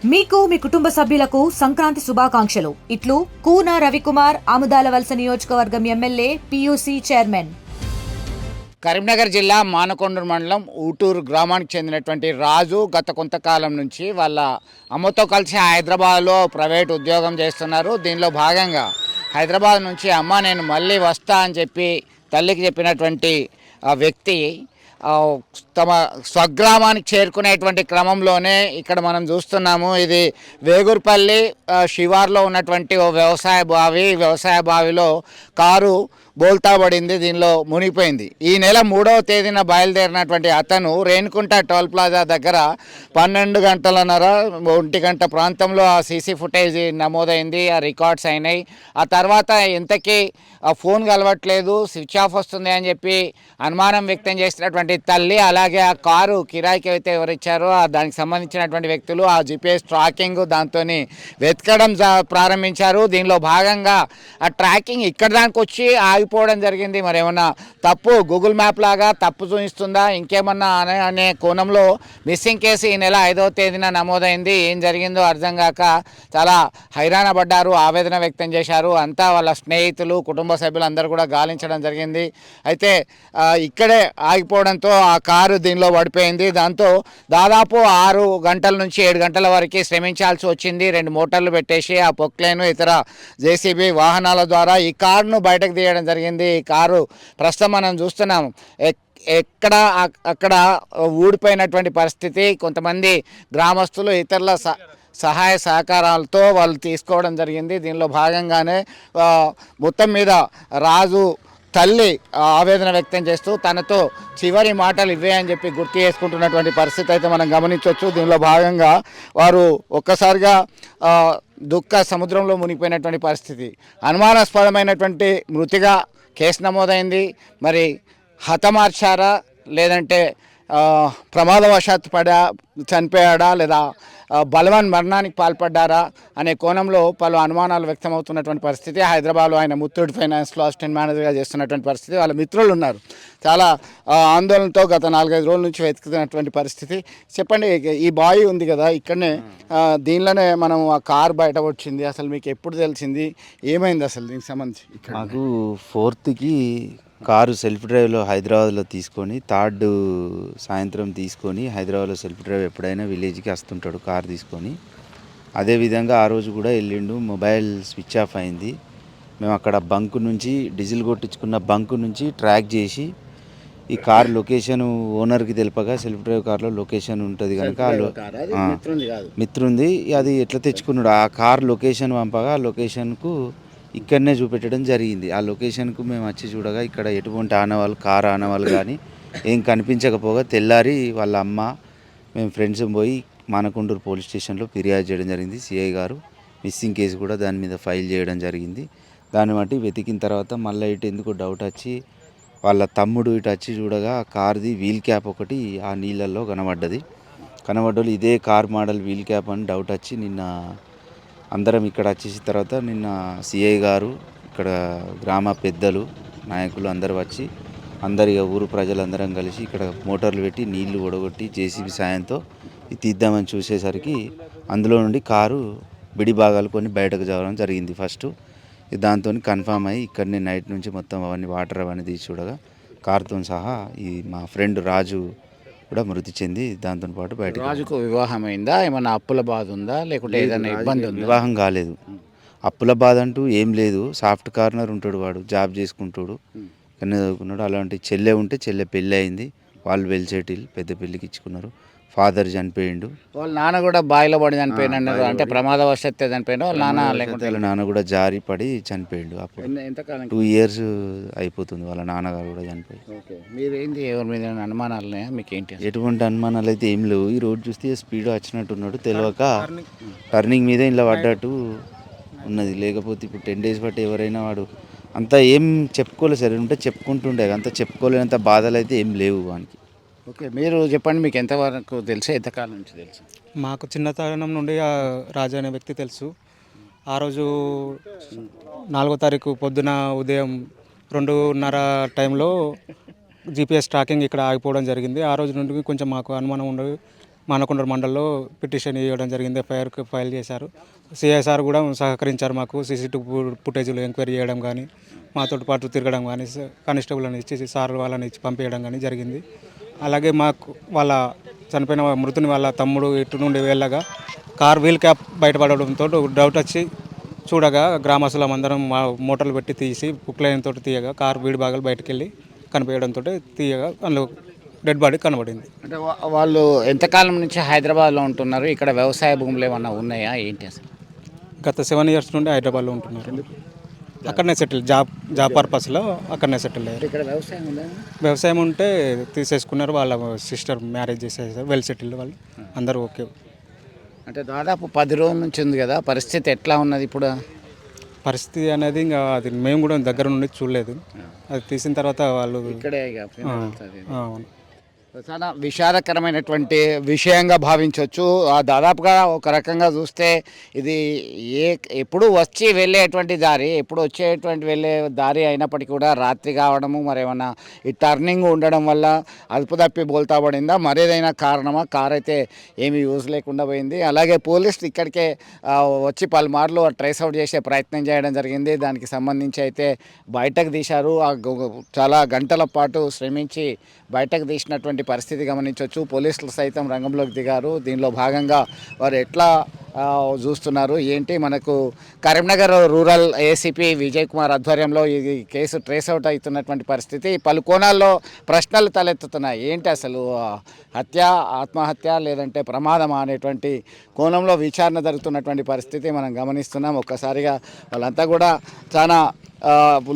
మీకు మీ కుటుంబ సభ్యులకు సంక్రాంతి శుభాకాంక్షలు. ఇట్లు కూన రవికుమార్, ఆముదాల వలస నియోజకవర్గం ఎమ్మెల్యే, పియూసీ చైర్మన్. కరీంనగర్ జిల్లా మానకొండూరు మండలం ఊటూరు గ్రామానికి చెందినటువంటి రాజు గత కొంతకాలం నుంచి వాళ్ళ అమ్మతో కలిసి హైదరాబాద్లో ప్రైవేట్ ఉద్యోగం చేస్తున్నారు. దీనిలో భాగంగా హైదరాబాద్ నుంచి అమ్మ నేను మళ్ళీ వస్తా అని చెప్పి తల్లికి చెప్పినటువంటి ఆ వ్యక్తి తమ స్వగ్రామానికి చేరుకునేటువంటి క్రమంలోనే ఇక్కడ మనం చూస్తున్నాము. ఇది వేగూర్పల్లి శివార్లో ఉన్నటువంటి ఓ వ్యవసాయ బావిలో కారు బోల్తాబడింది. దీనిలో మునిగిపోయింది. ఈ నెల 3వ తేదీన బయలుదేరినటువంటి అతను రేణుకుంట టోల్ ప్లాజా దగ్గర 12 గంటలన్నర 1 గంట ప్రాంతంలో ఆ సీసీ ఫుటేజ్ నమోదైంది, ఆ రికార్డ్స్ అయినాయి. ఆ తర్వాత ఇంతకీ ఆ ఫోన్ కలవట్లేదు, స్విచ్ ఆఫ్ వస్తుంది అని చెప్పి అనుమానం వ్యక్తం చేసినటువంటి తల్లి, అలాగే ఆ కారు కిరాయికి అయితే ఎవరిచ్చారో దానికి సంబంధించినటువంటి వ్యక్తులు ఆ జిపిఎస్ ట్రాకింగ్ దాంతో వెతకడం ప్రారంభించారు. దీనిలో భాగంగా ఆ ట్రాకింగ్ ఇక్కడ దానికి వచ్చి ఆగిపోవడం జరిగింది. మరి ఏమన్నా తప్పు గూగుల్ మ్యాప్ లాగా తప్పు చూపిస్తుందా ఇంకేమన్నా అనే కోణంలో మిస్సింగ్ కేసు ఈ నెల 5వ తేదీన నమోదైంది. ఏం జరిగిందో అర్థం కాక చాలా హైరాణ పడ్డారు, ఆవేదన వ్యక్తం చేశారు. అంతా వాళ్ళ స్నేహితులు, కుటుంబ సభ్యులు అందరూ కూడా గాలించడం జరిగింది. అయితే ఇక్కడే ఆగిపోవడంతో ఆ కారు దీనిలో పడిపోయింది. దాంతో దాదాపు 6 గంటల నుంచి 7 గంటల వరకు శ్రమించాల్సి వచ్చింది. 2 మోటార్లు పెట్టేసి ఆ పొక్లైన్ ఇతర జేసీబీ వాహనాల ద్వారా ఈ కారును బయటకు తీయడం జరిగింది. ఈ కారు ప్రస్తుతం మనం చూస్తున్నాం ఎక్కడ అక్కడ ఊడిపోయినటువంటి పరిస్థితి. కొంతమంది గ్రామస్తులు ఇతరుల సహాయ సహకారాలతో వాళ్ళు తీసుకోవడం జరిగింది. దీనిలో భాగంగానే మొత్తం మీద రాజు తల్లి ఆవేదన వ్యక్తం చేస్తూ తనతో చివరి మాటలు ఇవే అని చెప్పి గుర్తు చేసుకుంటున్నటువంటి పరిస్థితి అయితే మనం గమనించవచ్చు. దీనిలో భాగంగా వారు ఒక్కసారిగా దుఃఖ సముద్రంలో మునిగిపోయినటువంటి పరిస్థితి. అనుమానాస్పదమైనటువంటి మృతిగా కేసు నమోదైంది. మరి హతమార్చారా లేదంటే ప్రమాదవశాత్తు చనిపోయాడా లేదా బలవన్ మరణానికి పాల్పడ్డారా అనే కోణంలో పలు అనుమానాలు వ్యక్తమవుతున్నటువంటి పరిస్థితి. హైదరాబాద్లో ఆయన ముత్తూట్ ఫైనాన్స్లో అసిస్టెంట్ మేనేజర్గా చేస్తున్నటువంటి పరిస్థితి. వాళ్ళ మిత్రులు ఉన్నారు. చాలా ఆందోళనతో గత 4-5 రోజుల నుంచి వెతుకుతున్నటువంటి పరిస్థితి. చెప్పండి, ఈ బావి ఉంది కదా ఇక్కడనే, దీనిలోనే మనం ఆ కార్ బయట వచ్చింది. అసలు మీకు ఎప్పుడు తెలిసింది, ఏమైంది అసలు దీనికి సంబంధించి? మాకు 4th కారు సెల్ఫ్ డ్రైవ్లో హైదరాబాద్లో తీసుకొని 3rd సాయంత్రం తీసుకొని హైదరాబాద్లో సెల్ఫ్ డ్రైవ్ ఎప్పుడైనా విలేజ్కి వస్తుంటాడు కారు తీసుకొని. అదేవిధంగా ఆ రోజు కూడా వెళ్ళిండు. మొబైల్ స్విచ్ ఆఫ్ అయింది. మేము అక్కడ బంక్ నుంచి డీజిల్ కొట్టించుకున్న బంక్ నుంచి ట్రాక్ చేసి ఈ కార్ లొకేషన్ ఓనర్కి తెలిపగా సెల్ఫ్ డ్రైవ్ కార్లో లొకేషన్ ఉంటుంది కనుక మిత్రుంది అది ఎట్లా తెచ్చుకున్నాడు ఆ కార్ లొకేషన్ పంపగా ఆ లొకేషన్కు ఇక్కడనే చూపెట్టడం జరిగింది. ఆ లొకేషన్కు మేము వచ్చి చూడగా ఇక్కడ ఎటువంటి ఆనవాళ్ళు కారు ఆనవాళ్ళు కానీ ఏం కనిపించకపోగా తెల్లారి వాళ్ళ అమ్మ మేము ఫ్రెండ్స్ పోయి మానకొండూరు పోలీస్ స్టేషన్లో ఫిర్యాదు చేయడం జరిగింది. సిఐ గారు మిస్సింగ్ కేసు కూడా దాని మీద ఫైల్ చేయడం జరిగింది. దాన్ని బట్టి వెతికిన తర్వాత మళ్ళీ ఇటు ఎందుకు డౌట్ వచ్చి వాళ్ళ తమ్ముడు ఇటు వచ్చి చూడగా కార్ది వీల్ క్యాప్ ఒకటి ఆ నీళ్ళల్లో కనబడ్డలు ఇదే కార్ మోడల్ వీల్ క్యాప్ అని డౌట్ వచ్చి నిన్న అందరం ఇక్కడ వచ్చేసిన తర్వాత నిన్న సిఐ గారు ఇక్కడ గ్రామ పెద్దలు నాయకులు అందరూ వచ్చి అందరిగా ఊరు ప్రజలందరం కలిసి ఇక్కడ మోటార్లు పెట్టి నీళ్లు ఒడగొట్టి జేసీబీ సాయంతో తీద్దామని చూసేసరికి అందులో నుండి కారు బిడి భాగాలు కొన్ని బయటకు రావడం జరిగింది. ఫస్ట్ దాంతో కన్ఫామ్ అయ్యి ఇక్కడనే నైట్ నుంచి మొత్తం అవన్నీ వాటర్ అవన్నీ తీసి చూడగా కారుతో సహా ఈ మా ఫ్రెండ్ రాజు కూడా మృతి చెంది దాంతో పాటు బయటకు. రాజుకు వివాహం అయిందా? ఏమన్నా అప్పుల బాధ ఉందా లేకుంటే ఏదైనా ఇబ్బంది ఉందా? వివాహం కాలేదు. అప్పుల బాధ అంటూ ఏం లేదు. సాఫ్ట్ కార్నర్ ఉంటాడు, వాడు జాబ్ చేసుకుంటాడు, కన్నా చదువుకున్నాడు. అలాంటి చెల్లె ఉంటే చెల్లె పెళ్ళి అయింది. వాళ్ళు వెల్ సెటిల్, పెద్ద పెళ్ళికి ఇచ్చుకున్నారు. ఫాదర్ చనిపోయిండు. వాళ్ళ నాన్న కూడా బావిలో పడి చనిపోయిన అన్నారు. అంటే ప్రమాదవశాత్తు చనిపోయిన వాళ్ళ నాన్న లేకుంటే వాళ్ళ నాన్న కూడా జారి పడి చనిపోయిండు. అప్పుడు 2 years అయిపోతుంది వాళ్ళ నాన్నగారు కూడా చనిపోయి. మీరు ఏంటి ఎవరి మీద అనుమానాలు మీకు ఏంటి? ఎటువంటి అనుమానాలు అయితే ఏం లేవు. ఈ రోడ్ చూస్తే స్పీడ్ వచ్చినట్టున్నాడు, తెలియక టర్నింగ్ మీద ఇలా పడ్డట్టు ఉన్నది. లేకపోతే ఇప్పుడు 10 days బట్టి ఎవరైనా వాడు అంతా ఏం చెప్పుకోలేదు. సరే ఉంటే చెప్పుకుంటుండే, అంత చెప్పుకోలేనంత బాధలు అయితే ఏం లేవు వానికి. ఓకే, మీరు చెప్పండి, మీకు ఎంతవరకు తెలుసు, ఎంతకాలం నుంచి తెలుసు? మాకు చిన్నతనం నుండి రాజు అనే వ్యక్తి తెలుసు. ఆ రోజు 4వ తారీఖు పొద్దున ఉదయం 2:30 టైంలో జీపీఎస్ ట్రాకింగ్ ఇక్కడ ఆగిపోవడం జరిగింది. ఆ రోజు నుండి కొంచెం మాకు అనుమానం ఉండదు. మానకొండ మండలంలో పిటిషన్ ఇవ్వడం జరిగింది, ఎఫ్ఐఆర్కి ఫైల్ చేశారు. సిఐసార్ కూడా సహకరించారు మాకు, సీసీటీవీ ఫుటేజ్లు ఎంక్వైరీ చేయడం కానీ, మాతో పాటు తిరగడం కానీ, కానిస్టేబుల్ అని ఇచ్చి సార్ వాళ్ళని ఇచ్చి పంపించడం కానీ జరిగింది. అలాగే మాకు వాళ్ళ చనిపోయిన మృతుని వాళ్ళ తమ్ముడు ఇటు నుండి వెళ్ళగా కార్ వీల్ క్యాప్ బయటపడడంతో డౌట్ వచ్చి చూడగా గ్రామస్తులం అందరం మోటార్లు పెట్టి తీసి పుక్లైన్ తోటి తీయగా కార్ వీడి భాగాలు బయటకు వెళ్ళి కనిపించడంతో తీయగా అందులో డెడ్ బాడీ కనబడింది. అంటే వాళ్ళు ఎంతకాలం నుంచి హైదరాబాద్లో ఉంటున్నారు? ఇక్కడ వ్యవసాయ భూములు ఏమన్నా ఉన్నాయా ఏంటి అసలు? గత 7 years నుండి హైదరాబాద్లో ఉంటున్నారు. అక్కడనే సెటిల్, జాబ్ పర్పస్లో అక్కడనే సెటిల్ అయ్యారు. ఇక్కడ వ్యవసాయం ఉందా? వ్యవసాయం ఉంటే తీసేసుకున్నారు, వాళ్ళ సిస్టర్ మ్యారేజ్ చేసేసారు, వెల్ సెటిల్డ్ వాళ్ళు అందరూ ఓకే. అంటే దాదాపు 10 రోజుల నుంచి ఉంది కదా, పరిస్థితి ఎట్లా ఉన్నది ఇప్పుడు? పరిస్థితి అనేది ఇంకా అది మేము కూడా దగ్గర నుండి చూడలేదు, అది తీసిన తర్వాత వాళ్ళు ఇక్కడే ఇక అవును. చాలా విషాదకరమైనటువంటి విషయంగా భావించవచ్చు. దాదాపుగా ఒక రకంగా చూస్తే ఇది ఎప్పుడు వచ్చి వెళ్ళేటువంటి దారి, ఎప్పుడు వచ్చేటువంటి వెళ్ళే దారి అయినప్పటికీ కూడా రాత్రి కావడము, మరేమన్నా ఈ టర్నింగ్ ఉండడం వల్ల అదుపు తప్పి బోల్తా పడిందా, మరేదైనా కారణమా? కార్ అయితే ఏమీ యూజ్ లేకుండా పోయింది. అలాగే పోలీసులు ఇక్కడికే వచ్చి పలుమార్లు ట్రేస్ అవుట్ చేసే ప్రయత్నం చేయడం జరిగింది. దానికి సంబంధించి అయితే బయటకు తీశారు. చాలా గంటల పాటు శ్రమించి బయటకు తీసినటువంటి పరిస్థితి గమనించవచ్చు. పోలీసులు సైతం రంగంలోకి దిగారు. దీనిలో భాగంగా వారు ఎట్లా చూస్తున్నారు ఏంటి? మనకు కరీంనగర్ రూరల్ ఏసీపీ విజయ్ కుమార్ ఆధ్వర్యంలో ఈ కేసు ట్రేస్ అవుట్ అవుతున్నటువంటి పరిస్థితి. పలు కోణాల్లో ప్రశ్నలు తలెత్తుతున్నాయి. ఏంటి అసలు హత్య, ఆత్మహత్య లేదంటే ప్రమాదమా అనేటువంటి కోణంలో విచారణ జరుగుతున్నటువంటి పరిస్థితి మనం గమనిస్తున్నాం. ఒక్కసారిగా వాళ్ళంతా కూడా చాలా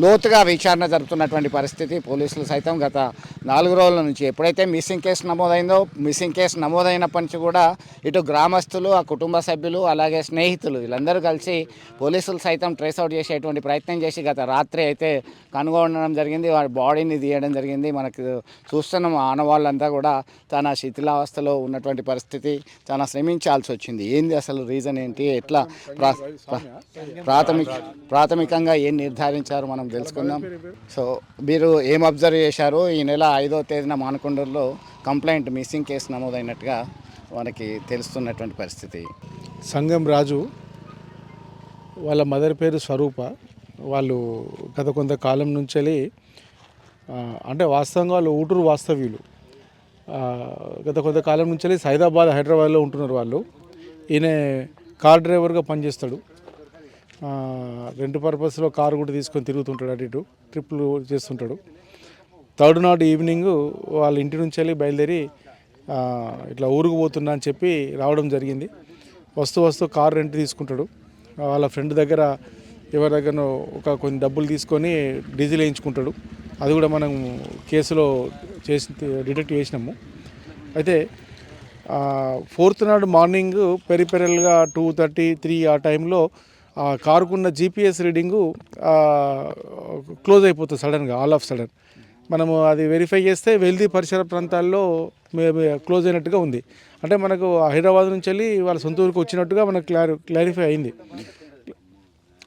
లోతుగా విచారణ జరుపుతున్నటువంటి పరిస్థితి. పోలీసులు సైతం గత 4 రోజుల నుంచి ఎప్పుడైతే మిస్సింగ్ కేసు నమోదైందో, మిస్సింగ్ కేసు నమోదైనప్పటి నుంచి కూడా ఇటు గ్రామస్తులు, ఆ కుటుంబ సభ్యులు, అలాగే స్నేహితులు వీళ్ళందరూ కలిసి పోలీసులు సైతం ట్రేస్ అవుట్ చేసేటువంటి ప్రయత్నం చేసి గత రాత్రి అయితే కనుగొనడం జరిగింది. వాడి బాడీని తీయడం జరిగింది. మనకు చూస్తున్నాం ఆనవాళ్ళంతా కూడా చాలా శిథిలావస్థలో ఉన్నటువంటి పరిస్థితి. చాలా శ్రమించాల్సి వచ్చింది. ఏంది అసలు రీజన్ ఏంటి, ఎట్లా ప్రాథమికంగా ఏం నిర్ధారించారు మనం తెలుసుకుందాం. సో మీరు ఏం అబ్జర్వ్ చేశారు? ఈ నెల 5వ తేదీన మానకొండూరులో కంప్లైంట్ మిస్సింగ్ కేసు నమోదైనట్టుగా మనకి తెలుస్తున్నటువంటి పరిస్థితి. సంగం రాజు వాళ్ళ మదర్ పేరు స్వరూప. వాళ్ళు గత కొంతకాలం నుంచి అంటే వాస్తవంగా వాళ్ళు ఊటూరు వాస్తవ్యులు. గత కొంతకాలం నుంచి హైదరాబాద్లో ఉంటున్నారు వాళ్ళు. ఈయన కార్ డ్రైవర్గా పనిచేస్తాడు. రెంట్ పర్పస్లో కారు కూడా తీసుకొని తిరుగుతుంటాడు, అటు ఇటు ట్రిప్లు చేస్తుంటాడు. 3rd నాడు ఈవినింగ్ వాళ్ళ ఇంటి నుంచి వెళ్ళి బయలుదేరి ఇట్లా ఊరుకు పోతున్నా అని చెప్పి రావడం జరిగింది. వస్తూ కారు రెంట్ తీసుకుంటాడు. వాళ్ళ ఫ్రెండ్ దగ్గర ఎవరి దగ్గర కొన్ని డబ్బులు తీసుకొని డీజిల్ వేయించుకుంటాడు. అది కూడా మనం కేసులో డిటెక్ట్ చేసినాము. అయితే 4th నాడు మార్నింగ్ పెరిపెరల్గా 2:33 ఆ టైంలో కారుకున్న జీపీఎస్ రీడింగు క్లోజ్ అయిపోతుంది సడన్గా, ఆల్ ఆఫ్ సడన్. మనము అది వెరిఫై చేస్తే వెల్దీ పరిసర ప్రాంతాల్లో క్లోజ్ అయినట్టుగా ఉంది. అంటే మనకు హైదరాబాద్ నుంచి వెళ్ళి వాళ్ళ సొంత ఊరికి వచ్చినట్టుగా మనకు క్లారిఫై అయింది.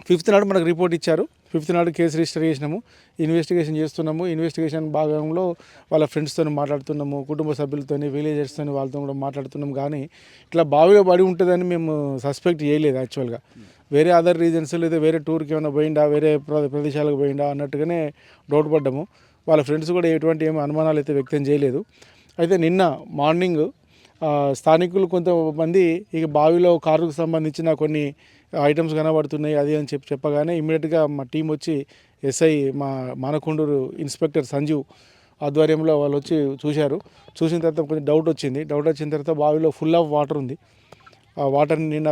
5th నాడు మనకు రిపోర్ట్ ఇచ్చారు. 5th నాడు కేసు రిజిస్టర్ చేసినాము, ఇన్వెస్టిగేషన్ చేస్తున్నాము. ఇన్వెస్టిగేషన్ భాగంలో వాళ్ళ ఫ్రెండ్స్తో మాట్లాడుతున్నాము, కుటుంబ సభ్యులతో, విలేజర్స్తో వాళ్ళతో కూడా మాట్లాడుతున్నాం. కానీ ఇట్లా బావిలో పడి ఉంటుందని మేము సస్పెక్ట్ చేయలేదు. యాక్చువల్గా వేరే అదర్ రీజన్స్ లేదా వేరే టూర్కి ఏమైనా పోయిందా, వేరే ప్రదేశాలకు పోయిందా అన్నట్టుగానే డౌట్ పడ్డాము. వాళ్ళ ఫ్రెండ్స్ కూడా ఏమి అనుమానాలు అయితే వ్యక్తం చేయలేదు. అయితే నిన్న మార్నింగ్ స్థానికులు కొంతమంది ఇక బావిలో కారుకు సంబంధించిన కొన్ని ఐటమ్స్ కనబడుతున్నాయి అది అని చెప్పగానే ఇమ్మీడియట్గా మా టీం వచ్చి ఎస్ఐ మానకొండూరు ఇన్స్పెక్టర్ సంజీవ్ ఆధ్వర్యంలో వాళ్ళు వచ్చి చూసిన తర్వాత కొంచెం డౌట్ వచ్చిన తర్వాత బావిలో ఫుల్ ఆఫ్ వాటర్ ఉంది. ఆ వాటర్ని నిన్న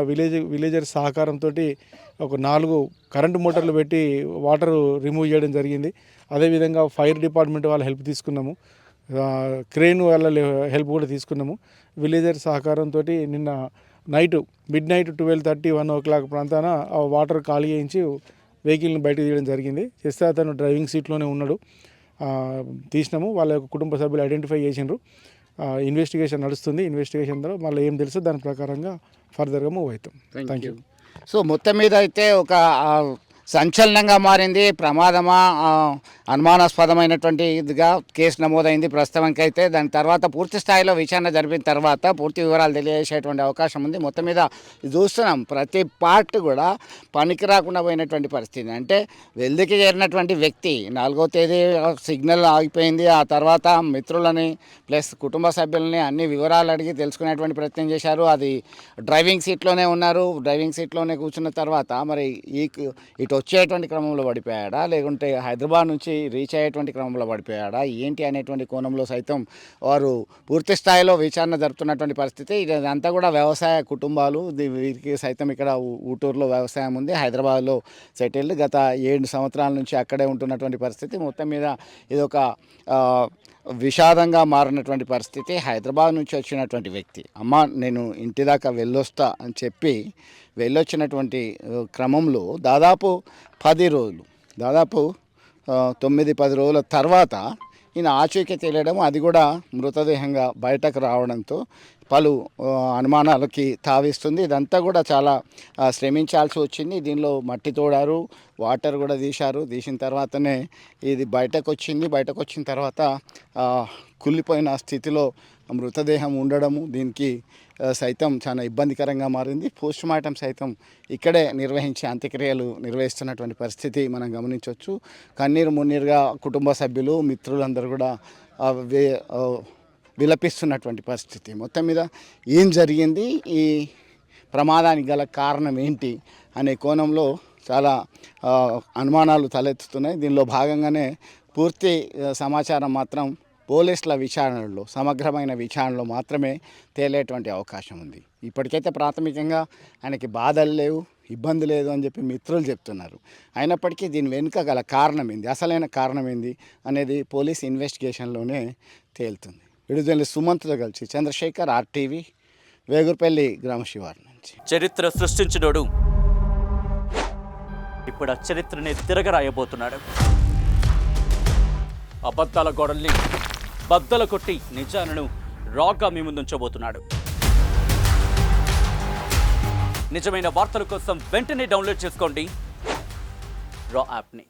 విలేజర్ సహకారంతో ఒక 4 కరెంటు మోటార్లు పెట్టి వాటర్ రిమూవ్ చేయడం జరిగింది. అదేవిధంగా ఫైర్ డిపార్ట్మెంట్ వాళ్ళ హెల్ప్ తీసుకున్నాము, క్రెయిన్ వాళ్ళ హెల్ప్ కూడా తీసుకున్నాము. విలేజర్ సహకారంతో నిన్న మిడ్ నైట్ 12:30, 1 o'clock ప్రాంతాన ఆ వాటర్ ఖాళీ చేయించి వెహికల్ని బయటకు తీయడం జరిగింది. చేస్తే అతను డ్రైవింగ్ సీట్లోనే ఉన్నాడు. తీసినాము. వాళ్ళ యొక్క కుటుంబ సభ్యులు ఐడెంటిఫై చేసిండ్రు. ఇన్వెస్టిగేషన్ నడుస్తుంది. ఇన్వెస్టిగేషన్లో మళ్ళీ ఏం తెలుసో దాని ప్రకారంగా ఫర్దర్గా మూవ్ అవుతాం. Thank you. సో మొత్తం మీద అయితే ఒక సంచలనంగా మారింది. ప్రమాదమా అనుమానాస్పదమైనటువంటి ఇదిగా కేసు నమోదైంది ప్రస్తుతానికైతే. దాని తర్వాత పూర్తి స్థాయిలో విచారణ జరిపిన తర్వాత పూర్తి వివరాలు తెలియజేసేటువంటి అవకాశం ఉంది. మొత్తం మీద చూస్తున్నాం ప్రతి పార్ట్ కూడా పనికి రాకుండా పోయినటువంటి పరిస్థితి. అంటే వెల్దికి చేరినటువంటి వ్యక్తి 4వ తేదీ సిగ్నల్ ఆగిపోయింది. ఆ తర్వాత మిత్రులని ప్లస్ కుటుంబ సభ్యులని అన్ని వివరాలు అడిగి తెలుసుకునేటువంటి ప్రయత్నం చేశారు. అది డ్రైవింగ్ సీట్లోనే ఉన్నారు. డ్రైవింగ్ సీట్లోనే కూర్చున్న తర్వాత మరి ఇటు వచ్చేటువంటి క్రమంలో పడిపోయాడా, లేకుంటే హైదరాబాద్ నుంచి రీచ్ అయ్యేటువంటి క్రమంలో పడిపోయాడా, ఏంటి అనేటువంటి కోణంలో సైతం వారు పూర్తి స్థాయిలో విచారణ జరుపుతున్నటువంటి పరిస్థితి. ఇదంతా కూడా వ్యవసాయ కుటుంబాలు. వీరికి సైతం ఇక్కడ ఊటూరులో వ్యవసాయం ఉంది. హైదరాబాద్లో సెటిల్డ్. గత 7 సంవత్సరాల నుంచి అక్కడే ఉంటున్నటువంటి పరిస్థితి. మొత్తం మీద ఇదొక విషాదంగా మారినటువంటి పరిస్థితి. హైదరాబాద్ నుంచి వచ్చినటువంటి వ్యక్తి అమ్మ నేను ఇంటి దాకా వెళ్ళొస్తా అని చెప్పి వెళ్ళొచ్చినటువంటి క్రమంలో దాదాపు 10 రోజులు, దాదాపు 9-10 రోజుల తర్వాత ఈయన ఆచూకీ తెలియడం, అది కూడా మృతదేహంగా బయటకు రావడంతో పలు అనుమానాలకి తావిస్తుంది. ఇదంతా కూడా చాలా శ్రమించాల్సి వచ్చింది. దీనిలో మట్టి తోడారు, వాటర్ కూడా తీసిన తర్వాతనే ఇది బయటకు వచ్చింది. బయటకు వచ్చిన తర్వాత కుళ్ళిపోయిన స్థితిలో మృతదేహం ఉండడము దీనికి సైతం చాలా ఇబ్బందికరంగా మారింది. పోస్ట్ మార్టం సైతం ఇక్కడే నిర్వహించి అంత్యక్రియలు నిర్వహిస్తున్నటువంటి పరిస్థితి మనం గమనించవచ్చు. కన్నీరు మున్నీరుగా కుటుంబ సభ్యులు మిత్రులందరూ కూడా విలపిస్తున్నటువంటి పరిస్థితి. మొత్తం మీద ఏం జరిగింది, ఈ ప్రమాదానికి గల కారణం ఏంటి అనే కోణంలో చాలా అనుమానాలు తలెత్తుతున్నాయి. దీనిలో భాగంగానే పూర్తి సమాచారం మాత్రం పోలీసుల విచారణలో, సమగ్రమైన విచారణలో మాత్రమే తేలేటువంటి అవకాశం ఉంది. ఇప్పటికైతే ప్రాథమికంగా ఆయనకి బాధలు లేవు, ఇబ్బంది లేదు అని చెప్పి మిత్రులు చెప్తున్నారు. అయినప్పటికీ దీని వెనుక గల కారణం ఏంది, అసలైన కారణం ఏంది అనేది పోలీస్ ఇన్వెస్టిగేషన్లోనే తేలుతుంది. విడుదల సుమంత్తో కలిసి చంద్రశేఖర్, RTV, వేగుర్పల్లి గ్రామ శివారు నుంచి. చరిత్ర సృష్టించినోడు ఇప్పుడు ఆ చరిత్రని తిరగరాయబోతున్నాడు. అబద్ధాల గోడల్ని బద్దలు కొట్టి నిజాలను రాగా మీ ముందుంచబోతున్నాడు. నిజమైన వార్తల కోసం వెంటనే డౌన్లోడ్ చేసుకోండి రా యాప్ని.